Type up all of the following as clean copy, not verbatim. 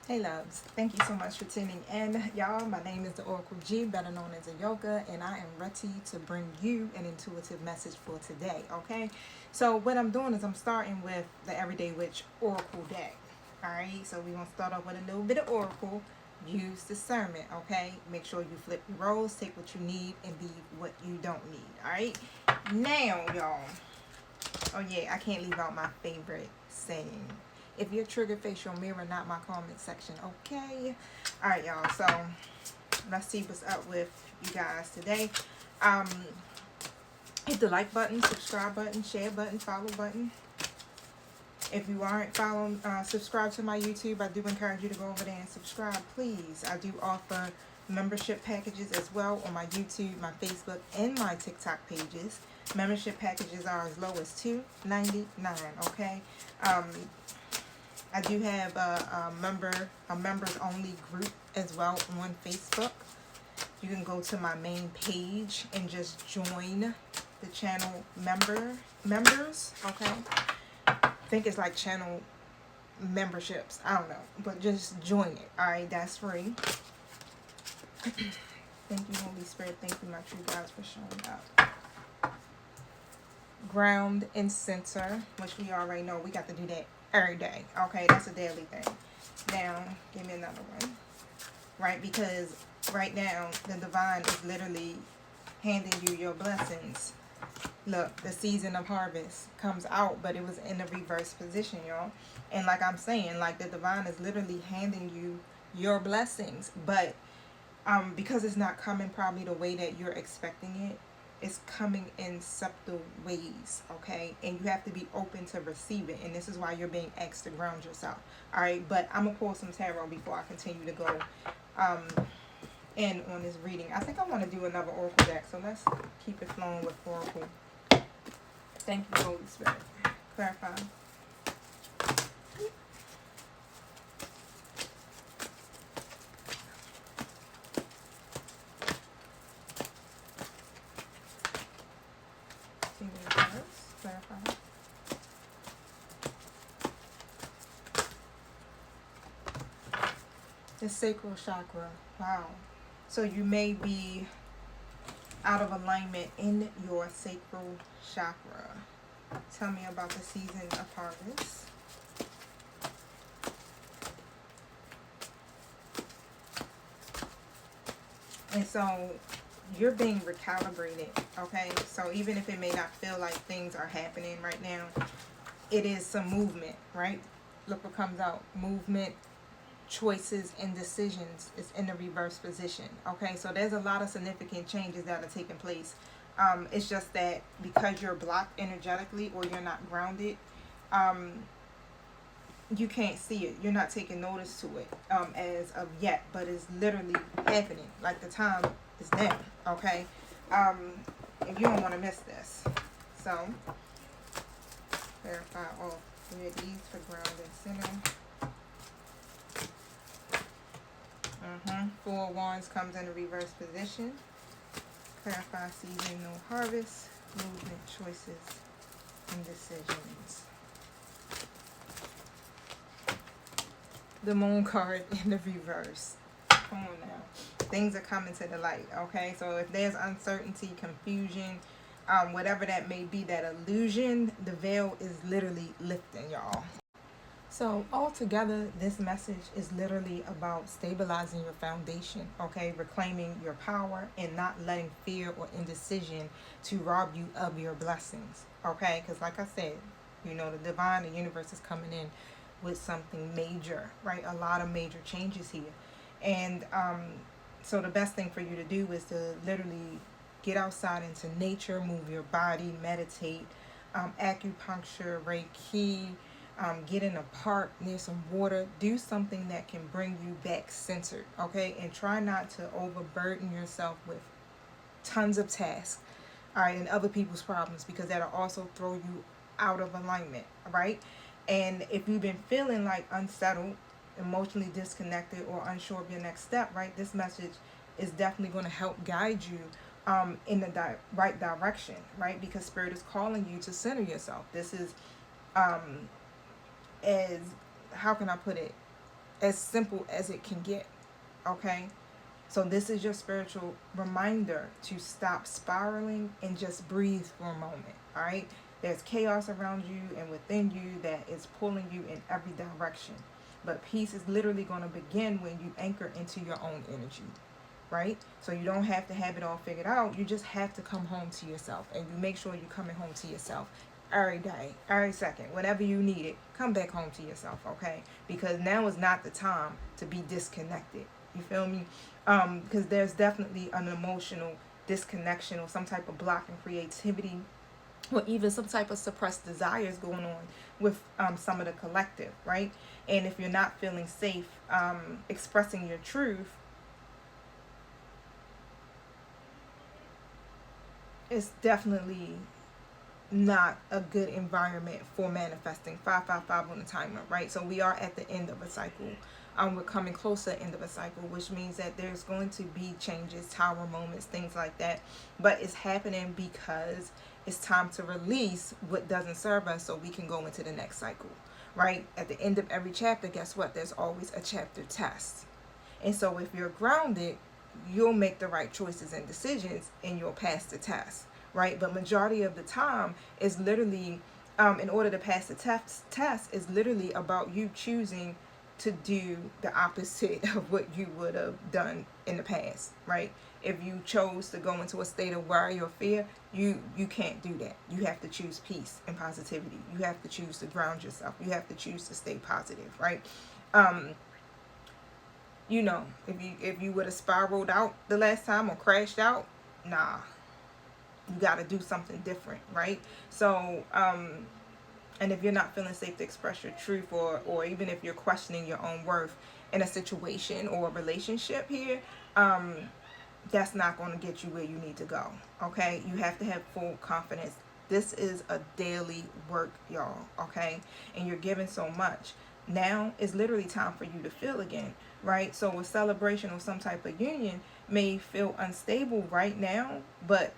Hey loves, thank you so much for tuning in. Y'all, my name is the Oracle G, better known as Ayoka, and I am ready to bring you an intuitive message for today, okay? So what I'm doing is I'm starting with the Everyday Witch Oracle deck. Alright, so we're going to start off with a little bit of Oracle. Use discernment, okay? Make sure you flip your roles, take what you need, and leave what you don't need, alright? Now, y'all, oh yeah, I can't leave out my favorite saying. If you're triggered, face your mirror, not my comment section, okay? Alright, y'all, so let's see what's up with you guys today. Um, hit the like button, subscribe button, share button, follow button. If you aren't following, subscribe to my YouTube. I do encourage you to go over there and subscribe, please. I do offer membership packages as well on my YouTube, my Facebook, and my TikTok pages. Membership packages are as low as $2.99, okay? I do have a members only group as well on Facebook. You can go to my main page and just join the channel members, okay? I think it's like channel memberships. I don't know, but just join it. All right, that's free. Thank you, Holy Spirit. Thank you, my true guides, for showing up. Ground and center, which we already know. We got to do that every day. Okay, that's a daily thing. Now, give me another one. Right, because right now the divine is literally handing you your blessings. Look, the season of harvest comes out, but it was in a reverse position, y'all. And like I'm saying, like the divine is literally handing you your blessings, but because it's not coming probably the way that you're expecting it, it's coming in subtle ways, okay? And you have to be open to receive it, and this is why you're being asked to ground yourself. All right, but I'm gonna pull some tarot before I continue to go in on this reading. I think I want to do another oracle deck, so let's keep it flowing with oracle. Thank you, Holy Spirit. Clarify. Clarify. The sacral chakra. Wow. So you may be out of alignment in your sacral chakra. Tell me about the season of harvest. And so you're being recalibrated, okay? So even if it may not feel like things are happening right now, it is some movement, right? Look what comes out. Movement, choices, and decisions is in the reverse position, okay? So there's a lot of significant changes that are taking place. It's just that because you're blocked energetically or you're not grounded, you can't see it. You're not taking notice to it as of yet, but it's literally happening. Like the time is now, okay? If you don't want to miss this. So, verify all three of these for ground and center. Four of Wands comes in a reverse position. Clarify season, no harvest, movement, choices, and decisions. The Moon card in the reverse. Come on now. Things are coming to the light, okay? So if there's uncertainty, confusion, whatever that may be, that illusion, the veil is literally lifting, y'all. So altogether, this message is literally about stabilizing your foundation, okay? Reclaiming your power and not letting fear or indecision to rob you of your blessings, okay? Because like I said, you know, the divine, the universe is coming in with something major, right? A lot of major changes here. And so the best thing for you to do is to literally get outside into nature, move your body, meditate, acupuncture, Reiki, get in a park near some water. Do something that can bring you back centered, okay? And try not to overburden yourself with tons of tasks, all right, and other people's problems, because that'll also throw you out of alignment, right? And if you've been feeling like unsettled, emotionally disconnected, or unsure of your next step, right, this message is definitely going to help guide you in the right direction, right? Because Spirit is calling you to center yourself. This is as, how can I put it? as simple as it can get. Okay? So this is your spiritual reminder to stop spiraling and just breathe for a moment. All right? There's chaos around you and within you that is pulling you in every direction. But peace is literally going to begin when you anchor into your own energy. Right? So you don't have to have it all figured out. You just have to come home to yourself. And you make sure you're coming home to yourself every day, every second, whenever you need it. Come back home to yourself, okay? Because now is not the time to be disconnected. You feel me? Because there's definitely an emotional disconnection or some type of block in creativity, or even some type of suppressed desires going on with some of the collective, right? And if you're not feeling safe expressing your truth, it's definitely not a good environment for manifesting. 555 on the timer, right? So we are at the end of a cycle. We're coming closer to the end of a cycle, which means that there's going to be changes, tower moments, things like that. But it's happening because it's time to release what doesn't serve us so we can go into the next cycle, right? At the end of every chapter, guess what? There's always a chapter test. And so if you're grounded, you'll make the right choices and decisions and you'll pass the test, right? But majority of the time is literally, in order to pass the test is literally about you choosing to do the opposite of what you would have done in the past, right? If you chose to go into a state of worry or fear, you can't do that. You have to choose peace and positivity. You have to choose to ground yourself. You have to choose to stay positive, right? You know, if you would have spiraled out the last time or crashed out, nah, you got to do something different, right? So and if you're not feeling safe to express your truth, or even if you're questioning your own worth in a situation or a relationship here, that's not going to get you where you need to go. Okay, you have to have full confidence. This is a daily work, y'all. Okay, and you're given so much. Now is literally time for you to feel again, right? So a celebration or some type of union may feel unstable right now, but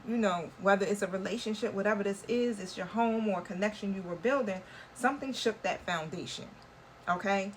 you know, whether it's a relationship, whatever this is, it's your home or a connection you were building, something shook that foundation. Okay?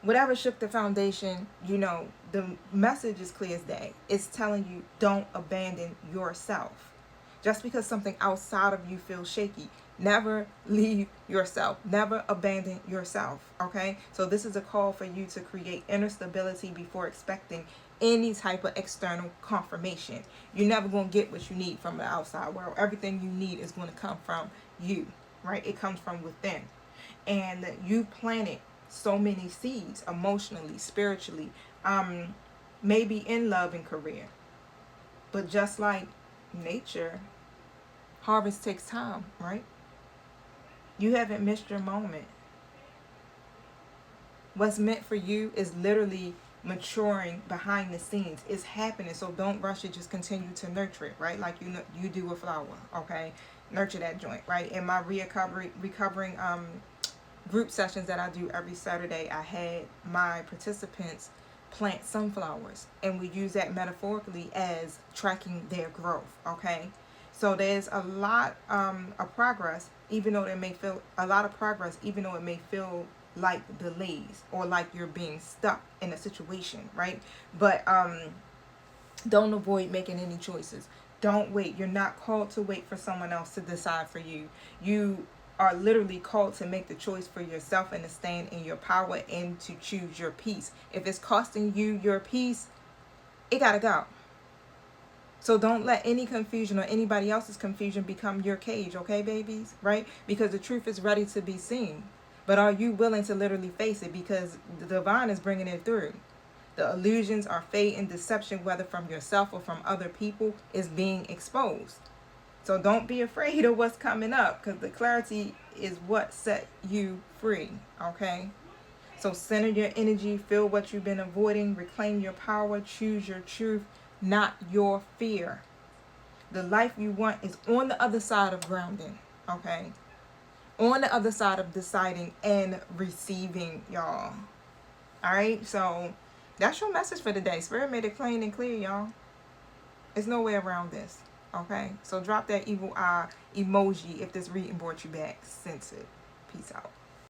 Whatever shook the foundation, you know, the message is clear as day. It's telling you don't abandon yourself. Just because something outside of you feels shaky, never leave yourself. Never abandon yourself. Okay? So this is a call for you to create inner stability before expecting any type of external confirmation. You're never going to get what you need from the outside world. Everything you need is going to come from you, right? It comes from within. And you planted so many seeds emotionally, spiritually, maybe in love and career. But just like nature, harvest takes time, right? You haven't missed your moment. What's meant for you is literally maturing behind the scenes. It's happening, so don't rush it. Just continue to nurture it, right? Like you do a flower, okay? Nurture that joint, right? In my recovering group sessions that I do every Saturday, I had my participants plant sunflowers, and we use that metaphorically as tracking their growth, okay? So there's a lot of progress, even though it may feel like delays or like you're being stuck in a situation, right? But don't avoid making any choices. Don't wait. You're not called to wait for someone else to decide for you. You are literally called to make the choice for yourself and to stand in your power and to choose your peace. If it's costing you your peace, it gotta go. So don't let any confusion or anybody else's confusion become your cage, okay, babies? Right? Because the truth is ready to be seen. But are you willing to literally face it? Because the divine is bringing it through. The illusions are fate and deception, whether from yourself or from other people, is being exposed. So don't be afraid of what's coming up, because the clarity is what set you free, okay? So center your energy, feel what you've been avoiding, reclaim your power, choose your truth, not your fear. The life you want is on the other side of grounding, okay? On the other side of deciding and receiving, y'all. All right, so that's your message for today. Spirit made it plain and clear, y'all. There's no way around this, okay? So drop that evil eye emoji if this reading brought you back. Sense it. Peace out.